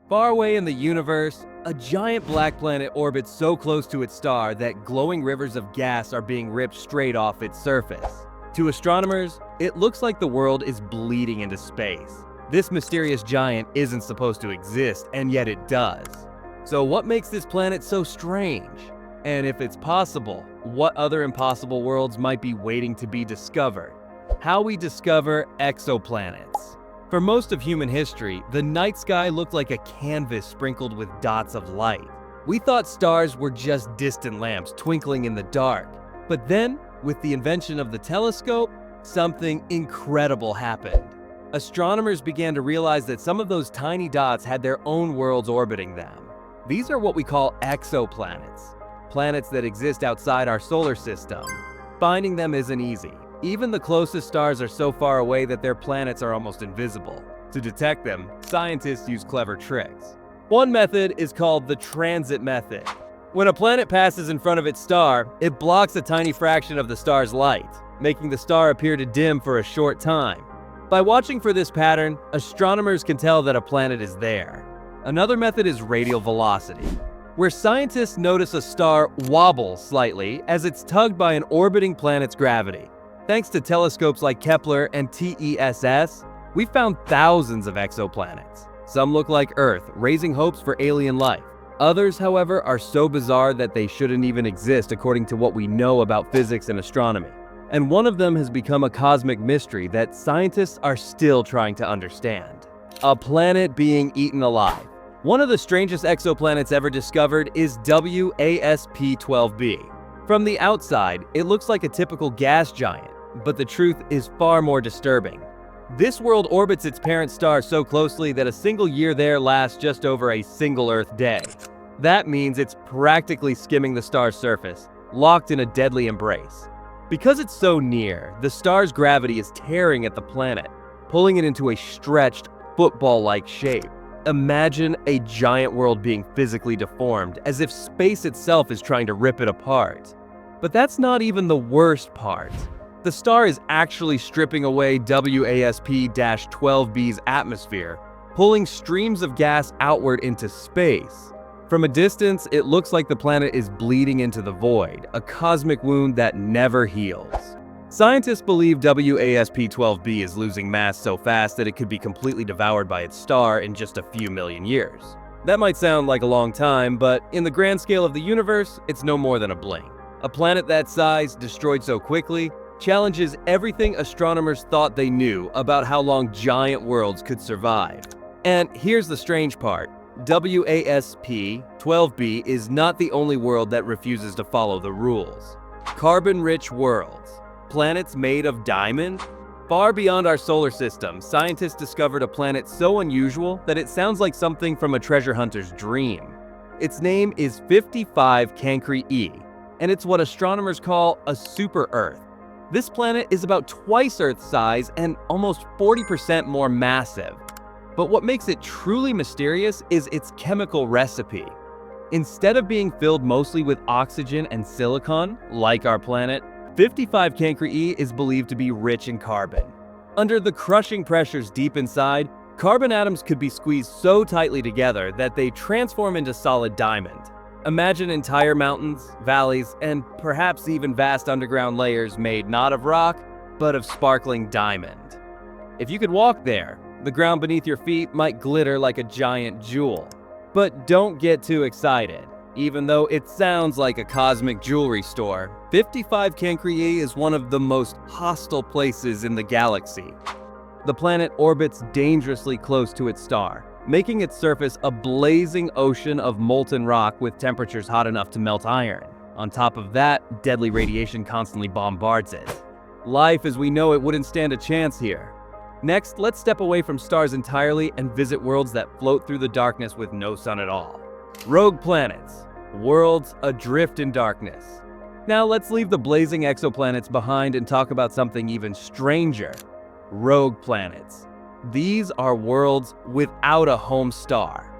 Far away in the universe, a giant black planet orbits so close to its star that glowing rivers of gas are being ripped straight off its surface. To astronomers, it looks like the world is bleeding into space. This mysterious giant isn't supposed to exist, and yet it does. So what makes this planet so strange? And if it's possible, what other impossible worlds might be waiting to be discovered? How we discover exoplanets. For most of human history, the night sky looked like a canvas sprinkled with dots of light. We thought stars were just distant lamps twinkling in the dark. But then, with the invention of the telescope, something incredible happened. Astronomers began to realize that some of those tiny dots had their own worlds orbiting them. These are what we call exoplanets, planets that exist outside our solar system. Finding them isn't easy. Even the closest stars are so far away that their planets are almost invisible. To detect them, scientists use clever tricks. One method is called the transit method. When a planet passes in front of its star, it blocks a tiny fraction of the star's light, making the star appear to dim for a short time. By watching for this pattern, astronomers can tell that a planet is there. Another method is radial velocity, where scientists notice a star wobble slightly as it's tugged by an orbiting planet's gravity. Thanks to telescopes like Kepler and TESS, we've found thousands of exoplanets. Some look like Earth, raising hopes for alien life. Others, however, are so bizarre that they shouldn't even exist according to what we know about physics and astronomy. And one of them has become a cosmic mystery that scientists are still trying to understand. A planet being eaten alive. One of the strangest exoplanets ever discovered is WASP-12b. From the outside, it looks like a typical gas giant, but the truth is far more disturbing. This world orbits its parent star so closely that a single year there lasts just over a single Earth day. That means it's practically skimming the star's surface, locked in a deadly embrace. Because it's so near, the star's gravity is tearing at the planet, pulling it into a stretched, football-like shape. Imagine a giant world being physically deformed, as if space itself is trying to rip it apart. But that's not even the worst part. The star is actually stripping away WASP-12b's atmosphere, pulling streams of gas outward into space. From a distance, it looks like the planet is bleeding into the void, a cosmic wound that never heals. Scientists believe WASP-12b is losing mass so fast that it could be completely devoured by its star in just a few million years. That might sound like a long time, but in the grand scale of the universe, it's no more than a blink. A planet that size, destroyed so quickly, challenges everything astronomers thought they knew about how long giant worlds could survive. And here's the strange part. WASP-12b is not the only world that refuses to follow the rules. Carbon-rich worlds. Planets made of diamond? Far beyond our solar system, scientists discovered a planet so unusual that it sounds like something from a treasure hunter's dream. Its name is 55 Cancri e, and it's what astronomers call a super-Earth. This planet is about twice Earth's size and almost 40% more massive. But what makes it truly mysterious is its chemical recipe. Instead of being filled mostly with oxygen and silicon, like our planet, 55 Cancri e is believed to be rich in carbon. Under the crushing pressures deep inside, carbon atoms could be squeezed so tightly together that they transform into solid diamond. Imagine entire mountains, valleys, and perhaps even vast underground layers made not of rock, but of sparkling diamond. If you could walk there, the ground beneath your feet might glitter like a giant jewel. But don't get too excited. Even though it sounds like a cosmic jewelry store, 55 Cancri e is one of the most hostile places in the galaxy. The planet orbits dangerously close to its star, making its surface a blazing ocean of molten rock with temperatures hot enough to melt iron. On top of that, deadly radiation constantly bombards it. Life as we know it wouldn't stand a chance here. Next, let's step away from stars entirely and visit worlds that float through the darkness with no sun at all. Rogue planets. Worlds adrift in darkness. Now let's leave the blazing exoplanets behind and talk about something even stranger. Rogue planets. These are worlds without a home star.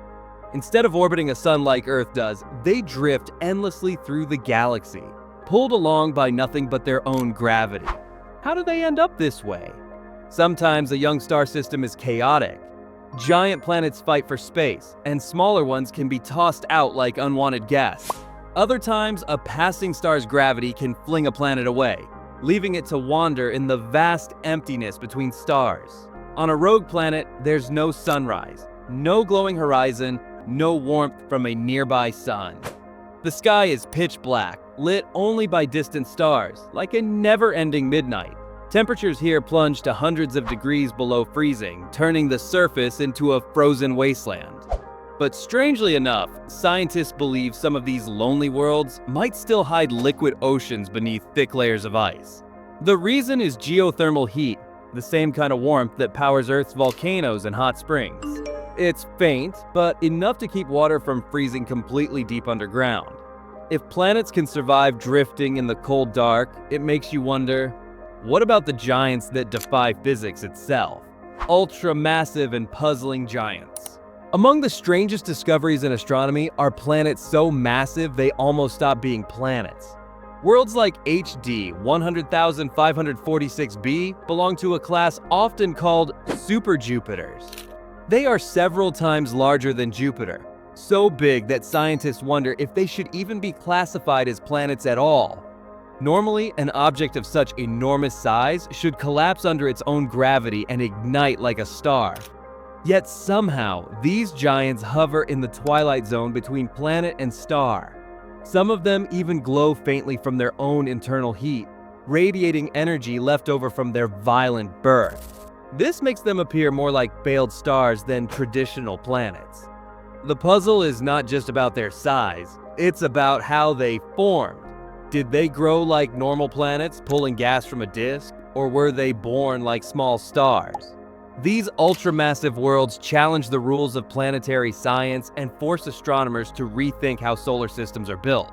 Instead of orbiting a sun like Earth does, they drift endlessly through the galaxy, pulled along by nothing but their own gravity. How do they end up this way? Sometimes a young star system is chaotic. Giant planets fight for space, and smaller ones can be tossed out like unwanted gas. Other times, a passing star's gravity can fling a planet away, leaving it to wander in the vast emptiness between stars. On a rogue planet, there's no sunrise, no glowing horizon, no warmth from a nearby sun. The sky is pitch black, lit only by distant stars, like a never-ending midnight. Temperatures here plunge to hundreds of degrees below freezing, turning the surface into a frozen wasteland. But strangely enough, scientists believe some of these lonely worlds might still hide liquid oceans beneath thick layers of ice. The reason is geothermal heat, the same kind of warmth that powers Earth's volcanoes and hot springs. It's faint, but enough to keep water from freezing completely deep underground. If planets can survive drifting in the cold dark, it makes you wonder, what about the giants that defy physics itself? Ultra-massive and puzzling giants. Among the strangest discoveries in astronomy are planets so massive they almost stop being planets. Worlds like HD 100,546b belong to a class often called super-Jupiters. They are several times larger than Jupiter, so big that scientists wonder if they should even be classified as planets at all. Normally, an object of such enormous size should collapse under its own gravity and ignite like a star. Yet somehow, these giants hover in the twilight zone between planet and star. Some of them even glow faintly from their own internal heat, radiating energy left over from their violent birth. This makes them appear more like failed stars than traditional planets. The puzzle is not just about their size, it's about how they formed. Did they grow like normal planets, pulling gas from a disk, or were they born like small stars? These ultramassive worlds challenge the rules of planetary science and force astronomers to rethink how solar systems are built.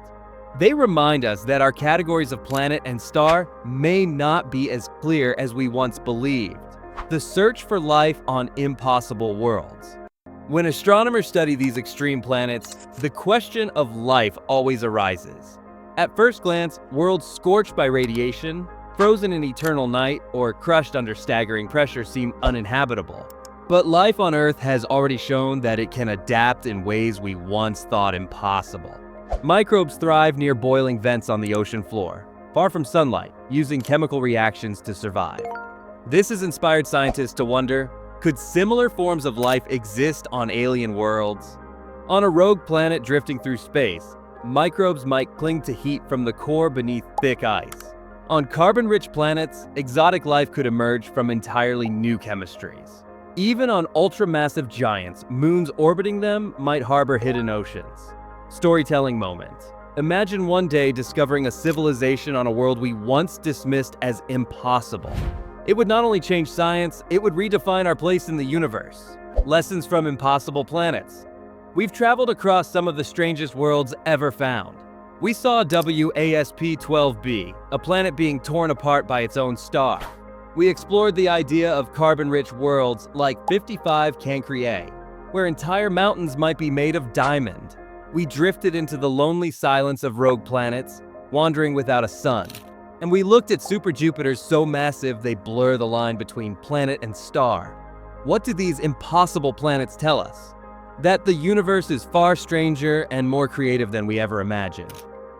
They remind us that our categories of planet and star may not be as clear as we once believed. The search for life on impossible worlds. When astronomers study these extreme planets, the question of life always arises. At first glance, worlds scorched by radiation, frozen in eternal night, or crushed under staggering pressure seem uninhabitable. But life on Earth has already shown that it can adapt in ways we once thought impossible. Microbes thrive near boiling vents on the ocean floor, far from sunlight, using chemical reactions to survive. This has inspired scientists to wonder, could similar forms of life exist on alien worlds? On a rogue planet drifting through space, microbes might cling to heat from the core beneath thick ice. On carbon-rich planets, exotic life could emerge from entirely new chemistries. Even on ultramassive giants, moons orbiting them might harbor hidden oceans. Storytelling moment. Imagine one day discovering a civilization on a world we once dismissed as impossible. It would not only change science, it would redefine our place in the universe. Lessons from impossible planets. We've traveled across some of the strangest worlds ever found. We saw WASP-12b, a planet being torn apart by its own star. We explored the idea of carbon-rich worlds like 55 Cancri, where entire mountains might be made of diamond. We drifted into the lonely silence of rogue planets, wandering without a sun. And we looked at super-Jupiters so massive they blur the line between planet and star. What do these impossible planets tell us? That the universe is far stranger and more creative than we ever imagined.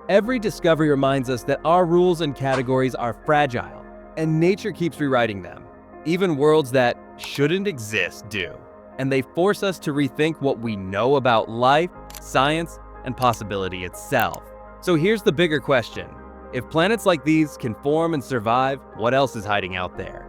Every discovery reminds us that our rules and categories are fragile, and nature keeps rewriting them. Even worlds that shouldn't exist do. And they force us to rethink what we know about life, science, and possibility itself. So here's the bigger question. If planets like these can form and survive, what else is hiding out there?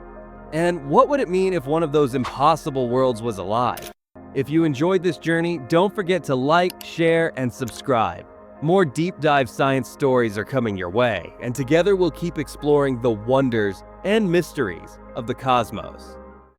And what would it mean if one of those impossible worlds was alive? If you enjoyed this journey, don't forget to like, share, and subscribe. More deep dive science stories are coming your way, and together we'll keep exploring the wonders and mysteries of the cosmos.